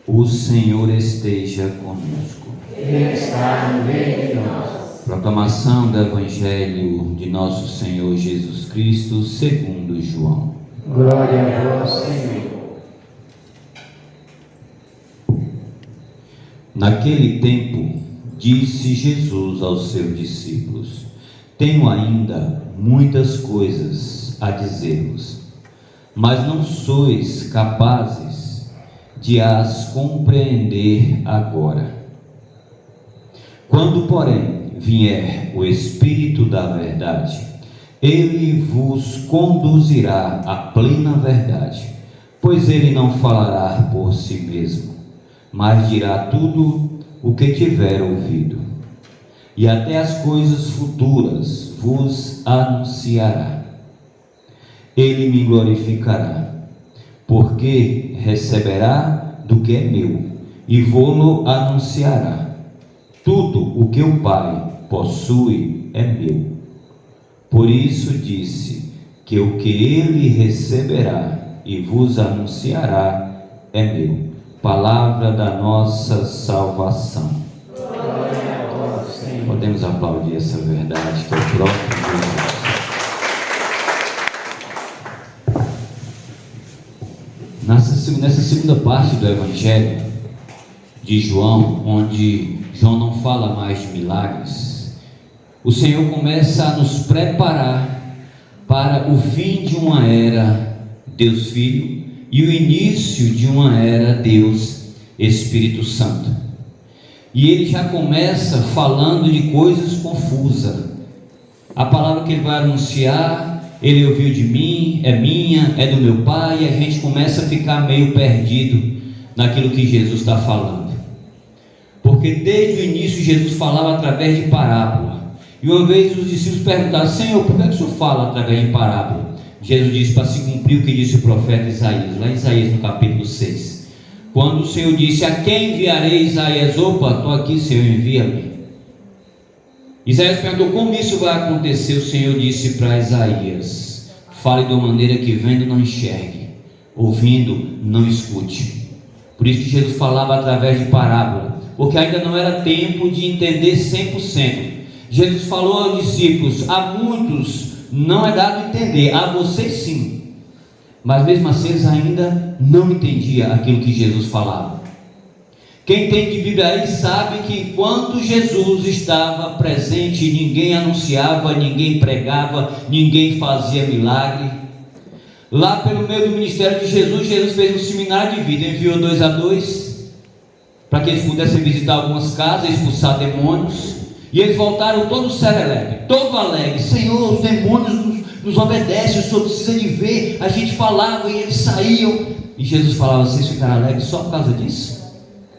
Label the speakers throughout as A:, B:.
A: O Senhor esteja conosco.
B: Ele está no meio de nós.
A: Proclamação do Evangelho de nosso Senhor Jesus Cristo, segundo João.
B: Glória a vós, Senhor.
A: Naquele tempo, disse Jesus aos seus discípulos: tenho ainda muitas coisas a dizer-vos, mas não sois capazes de as compreender agora. Quando, porém, vier o Espírito da verdade, ele vos conduzirá à plena verdade, pois ele não falará por si mesmo, mas dirá tudo o que tiver ouvido, e até as coisas futuras vos anunciará. Ele me glorificará, porque receberá do que é meu, e vô-lo anunciará. Tudo o que o Pai possui é meu. Por isso disse que o que ele receberá e vos anunciará é meu. Palavra da nossa salvação.
B: Glória a vós, Senhor.
A: Podemos aplaudir essa verdade que é o próprio Jesus. Nessa segunda parte do Evangelho de João, onde João não fala mais de milagres, o Senhor começa a nos preparar para o fim de uma era Deus Filho e o início de uma era Deus Espírito Santo. E ele já começa falando de coisas confusas. A palavra que ele vai anunciar, ele ouviu de mim, é minha, é do meu Pai, e a gente começa a ficar meio perdido naquilo que Jesus está falando. Porque desde o início Jesus falava através de parábola. E uma vez os discípulos perguntaram: Senhor, por que o Senhor fala através de parábola? Jesus disse: para se cumprir o que disse o profeta Isaías, lá em Isaías no capítulo 6. Quando o Senhor disse: a quem enviarei? Isaías: opa, estou aqui, Senhor, envia-me. Isaías perguntou: como isso vai acontecer? O Senhor disse para Isaías: fale de uma maneira que vendo não enxergue, ouvindo não escute. Por isso que Jesus falava através de parábola, porque ainda não era tempo de entender 100%. Jesus falou aos discípulos: a muitos não é dado entender, a vocês sim, mas mesmo assim eles ainda não entendiam aquilo que Jesus falava. Quem tem de Bíblia aí sabe que enquanto Jesus estava presente, ninguém anunciava, ninguém pregava, ninguém fazia milagre. Lá pelo meio do ministério de Jesus, Jesus fez um seminário de vida, enviou 2 a 2 para que eles pudessem visitar algumas casas, expulsar demônios. E eles voltaram todos serelepe, todo alegre: Senhor, os demônios nos obedecem, o Senhor precisa de ver. A gente falava e eles saíam. E Jesus falava: vocês ficaram alegres só por causa disso?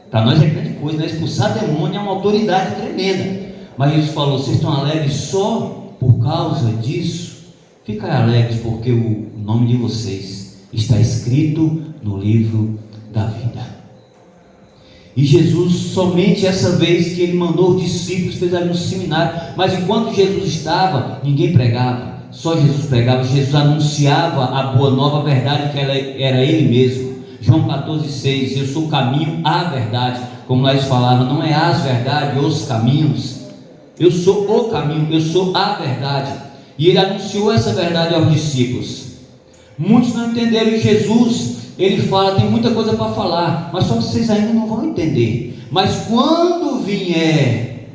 A: Para nós é grande coisa, né? Expulsar demônio é uma autoridade tremenda. Mas Jesus falou: vocês estão alegres só por causa disso? Fiquem alegres, porque o nome de vocês está escrito no livro da vida. E Jesus, somente essa vez que ele mandou os discípulos, fez ali um seminário. Mas enquanto Jesus estava, ninguém pregava, só Jesus pregava. Jesus anunciava a boa nova, a verdade, que era ele mesmo. João 14,6: eu sou o caminho, a verdade. Como nós falávamos, não é as verdades, os caminhos. Eu sou o caminho, eu sou a verdade. E ele anunciou essa verdade aos discípulos. Muitos não entenderam, e Jesus, ele fala: tem muita coisa para falar, mas só que vocês ainda não vão entender. Mas quando vier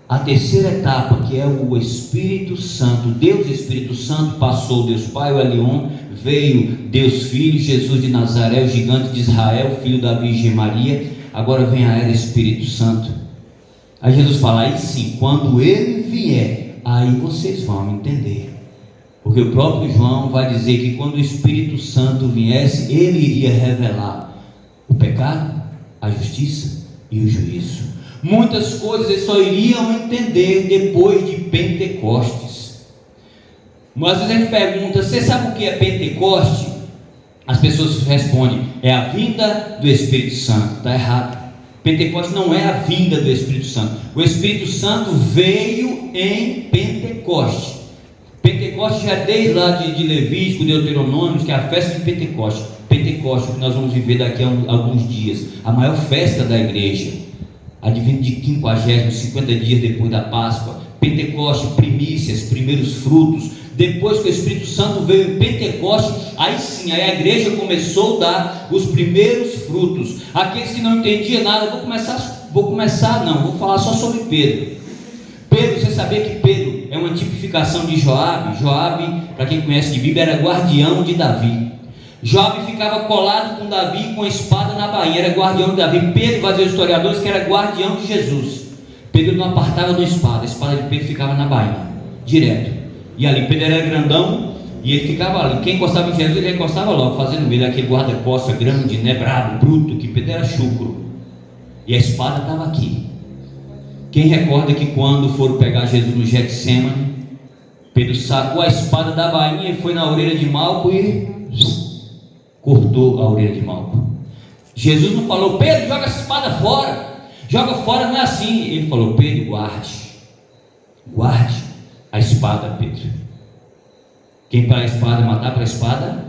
A: a terceira etapa, que é o Espírito Santo, Deus Espírito Santo, passou Deus Pai, o Elion, veio Deus Filho, Jesus de Nazaré, o gigante de Israel, filho da Virgem Maria. Agora vem a era Espírito Santo. Aí Jesus fala: aí sim, quando ele vier, aí vocês vão entender. Porque o próprio João vai dizer que quando o Espírito Santo viesse, ele iria revelar o pecado, a justiça e o juízo. Muitas coisas eles só iriam entender depois de Pentecostes. Às vezes a gente pergunta: você sabe o que é Pentecoste? As pessoas respondem: é a vinda do Espírito Santo. Está errado. Pentecostes não é a vinda do Espírito Santo. O Espírito Santo veio em Pentecoste. Pentecostes Pentecostes já é desde lá de Levítico, Deuteronômio, que é a festa de Pentecostes. Pentecostes, que nós vamos viver daqui a alguns dias, a maior festa da igreja, advindo de 50, 50 dias depois da Páscoa. Pentecostes, primícias, primeiros frutos. Depois que o Espírito Santo veio em Pentecostes, aí sim, aí a igreja começou a dar os primeiros frutos. Aqueles que não entendiam nada, vou falar só sobre Pedro. Pedro, você sabia que Pedro é uma tipificação de Joabe? Joabe, para quem conhece de Bíblia, era guardião de Davi. Joabe ficava colado com Davi com a espada na bainha, era guardião de Davi. Pedro, vai dizer os historiadores, que era guardião de Jesus. Pedro não apartava da espada, a espada de Pedro ficava na bainha, direto. E ali, Pedro era grandão e ele ficava ali. Quem encostava em Jesus, ele encostava logo, fazendo ele aquele guarda-costas grande, né, brabo, bruto, que Pedro era chucro. E a espada estava aqui. Quem recorda que quando foram pegar Jesus no Getsemane, Pedro sacou a espada da bainha e foi na orelha de Malco e cortou a orelha de Malco. Jesus não falou: Pedro, joga essa espada fora, joga fora, não é assim. Ele falou: Pedro, guarde a espada, Pedro. Quem para a espada matar para a espada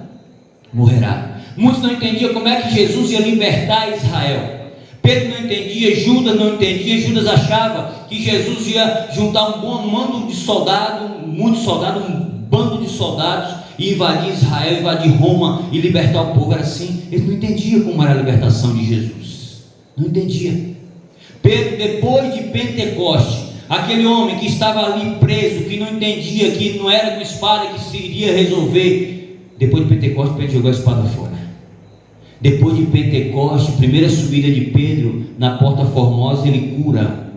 A: morrerá. Muitos não entendiam como é que Jesus ia libertar Israel. Pedro não entendia, Judas não entendia. Judas achava que Jesus ia juntar um bom mando de soldado, um bando de soldados, e invadir Israel, invadir Roma e libertar o povo. Era assim. Ele não entendia como era a libertação de Jesus, não entendia. Pedro, depois de Pentecostes, aquele homem que estava ali preso, que não entendia, que não era com espada que se iria resolver, depois de Pentecostes, Pedro jogou a espada fora. Depois de Pentecostes, primeira subida de Pedro na Porta Formosa, ele cura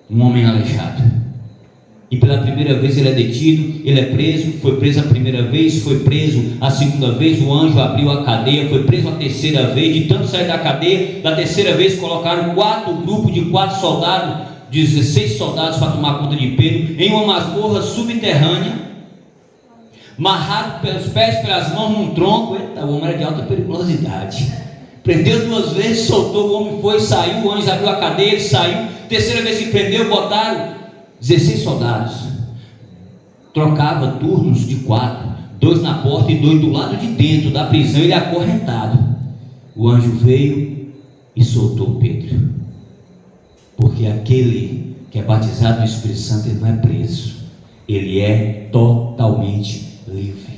A: um homem aleijado. E pela primeira vez ele é detido, ele é preso. Foi preso a primeira vez, foi preso a segunda vez, o anjo abriu a cadeia, foi preso a terceira vez. De tanto sair da cadeia, da terceira vez colocaram grupos de 4 soldados, 16 soldados para tomar conta de Pedro, em uma masmorra subterrânea, amarrado pelos pés, pelas mãos num tronco. Eita, o homem era de alta periculosidade. Prendeu 2 vezes, soltou, o homem foi, saiu, o anjo abriu a cadeia, ele saiu. Terceira vez que prendeu, botaram 16 soldados. Trocava turnos de 4, 2 na porta e 2 do lado de dentro da prisão, ele acorrentado. O anjo veio e soltou Pedro, porque aquele que é batizado no Espírito Santo, ele não é preso, ele é totalmente livre.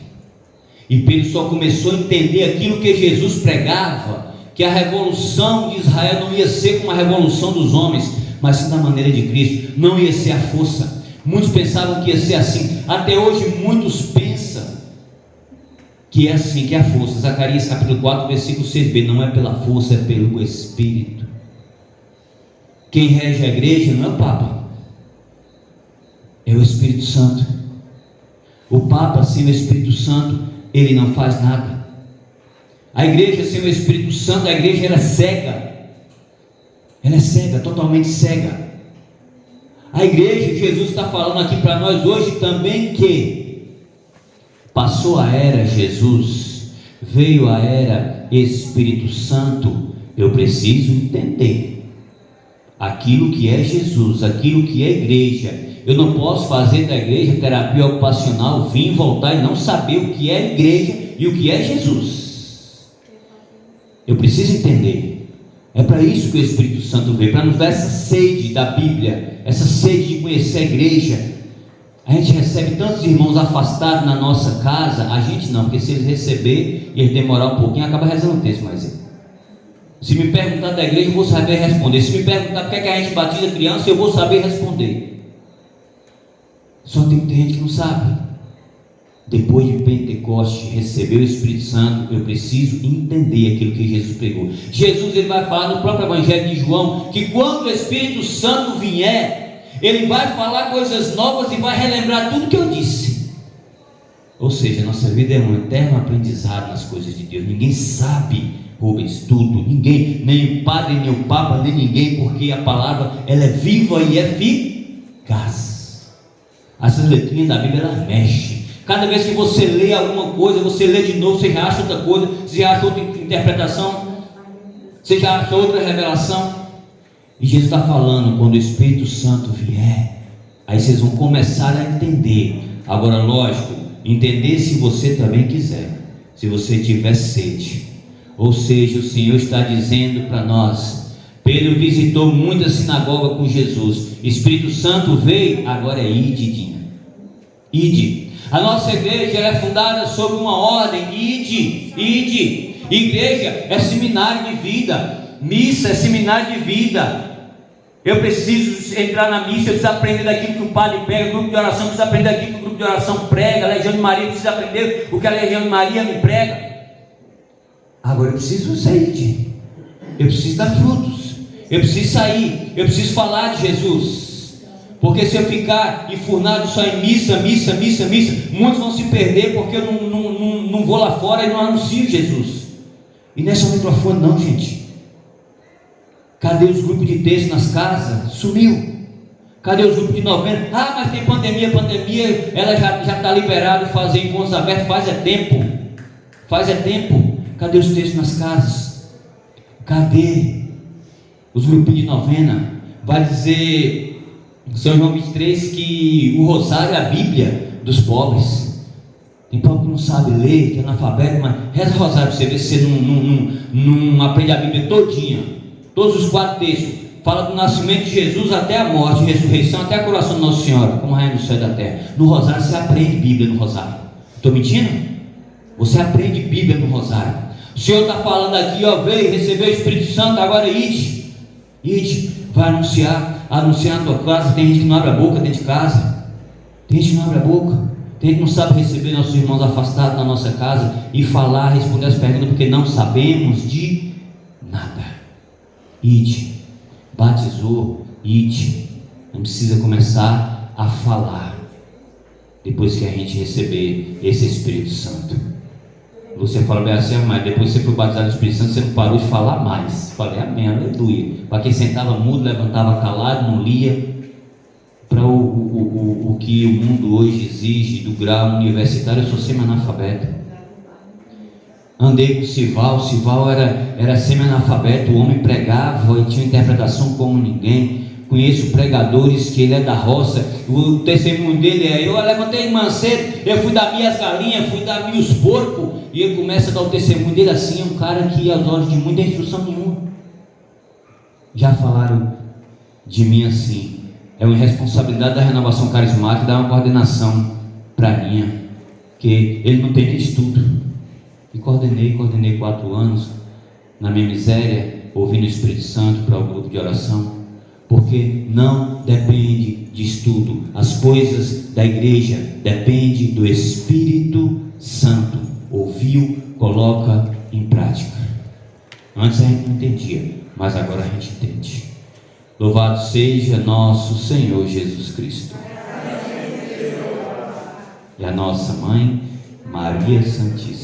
A: E Pedro só começou a entender aquilo que Jesus pregava, que a revolução de Israel não ia ser como a revolução dos homens, mas sim da maneira de Cristo. Não ia ser a força. Muitos pensavam que ia ser assim. Até hoje muitos pensam que é assim, que é a força. Zacarias capítulo 4 versículo 6b: não é pela força, é pelo Espírito. Quem rege a igreja não é o Papa, é o Espírito Santo. O Papa sem o Espírito Santo, ele não faz nada. A igreja sem o Espírito Santo, a igreja era cega. Ela é cega, totalmente cega. A igreja, Jesus está falando aqui para nós hoje também que passou a era Jesus, veio a era Espírito Santo. Eu preciso entender aquilo que é Jesus, aquilo que é igreja. Eu não posso fazer da igreja terapia ocupacional, vir, voltar e não saber o que é igreja e o que é Jesus. Eu preciso entender. É para isso que o Espírito Santo veio, para nos dar essa sede da Bíblia, essa sede de conhecer a igreja. A gente recebe tantos irmãos afastados na nossa casa, a gente não, porque se eles receber e eles demorar um pouquinho, acaba rezando o texto mais. Se me perguntar da igreja, eu vou saber responder. Se me perguntar por que a gente batiza criança, eu vou saber responder. Só tem muita gente que não sabe. Depois de Pentecostes, receber o Espírito Santo, eu preciso entender aquilo que Jesus pregou. Jesus, ele vai falar no próprio Evangelho de João, que quando o Espírito Santo vier, ele vai falar coisas novas e vai relembrar tudo que eu disse. Ou seja, nossa vida é um eterno aprendizado nas coisas de Deus. Ninguém sabe, Rubens, tudo. Ninguém, nem o padre, nem o papa, nem ninguém, porque a palavra, ela é viva e eficaz. Essas letrinhas da Bíblia, elas mexem. Cada vez que você lê alguma coisa, você lê de novo, você já acha outra coisa, você já acha outra interpretação, você já acha outra revelação. E Jesus está falando, quando o Espírito Santo vier, aí vocês vão começar a entender. Agora, lógico, entender se você também quiser, se você tiver sede. Ou seja, o Senhor está dizendo para nós: Pedro visitou muita sinagoga com Jesus, Espírito Santo veio, agora é ide, Dinha. Ide. A nossa igreja ela é fundada sobre uma ordem: ide, ide. Igreja é seminário de vida, missa é seminário de vida. Eu preciso entrar na missa, eu preciso aprender daquilo que o padre prega, o grupo de oração precisa aprender daquilo que o grupo de oração prega, a Legião de Maria precisa aprender o que a Legião de Maria me prega. Agora eu preciso sair, eu preciso dar frutos, eu preciso sair, eu preciso falar de Jesus. Porque se eu ficar enfurnado só em missa, muitos vão se perder, porque eu não vou lá fora e não anuncio Jesus. E não é só o microfone não, gente. Cadê os grupos de texto nas casas? Sumiu. Cadê os grupos de novena? Ah, mas tem pandemia, ela já está liberada de fazer encontros abertos, faz é tempo. Cadê os textos nas casas? Cadê os grupos de novena? Vai dizer São João 23 que o rosário é a Bíblia dos pobres. Tem pobre que não sabe ler, que é analfabeto, mas reza o rosário para você ver se você não aprende a Bíblia todinha. Todos os 4 textos. Fala do nascimento de Jesus até a morte, ressurreição, até a coroação de Nossa Senhora, como rainha do céu e da terra. No rosário você aprende Bíblia no rosário. Estou mentindo? Você aprende Bíblia no rosário. O Senhor está falando aqui, ó, veio, recebeu o Espírito Santo, agora ide, vai anunciar na tua casa. Tem gente que não abre a boca dentro de casa, tem gente que não abre a boca, tem gente que não sabe receber nossos irmãos afastados na nossa casa e falar, responder as perguntas, porque não sabemos de nada. Ide, batizou, ide, não precisa começar a falar depois que a gente receber esse Espírito Santo. Você fala bem assim, mas depois você foi batizado no Espírito Santo, você não parou de falar mais. Falei, amém, aleluia. Para quem sentava mudo, levantava calado, não lia. Para o que o mundo hoje exige do grau universitário, eu sou semi-analfabeto. Andei com o Sival era semi-analfabeto, o homem pregava e tinha interpretação como ninguém. Conheço pregadores que ele é da roça, o testemunho dele é: eu levantei de manhã cedo, eu fui dar minhas galinhas, fui dar meus porcos, e ele começa a dar o testemunho dele assim. É um cara que aos olhos de muita não tem instrução nenhuma. Já falaram de mim assim: é uma responsabilidade da renovação carismática dar uma coordenação para a linha, que ele não tem nem estudo. E coordenei 4 anos na minha miséria, ouvindo o Espírito Santo para o grupo de oração. Porque não depende de estudo, as coisas da igreja dependem do Espírito Santo. Ouviu, coloca em prática. Antes a gente não entendia, mas agora a gente entende. Louvado seja nosso Senhor Jesus Cristo. E a nossa mãe, Maria Santíssima.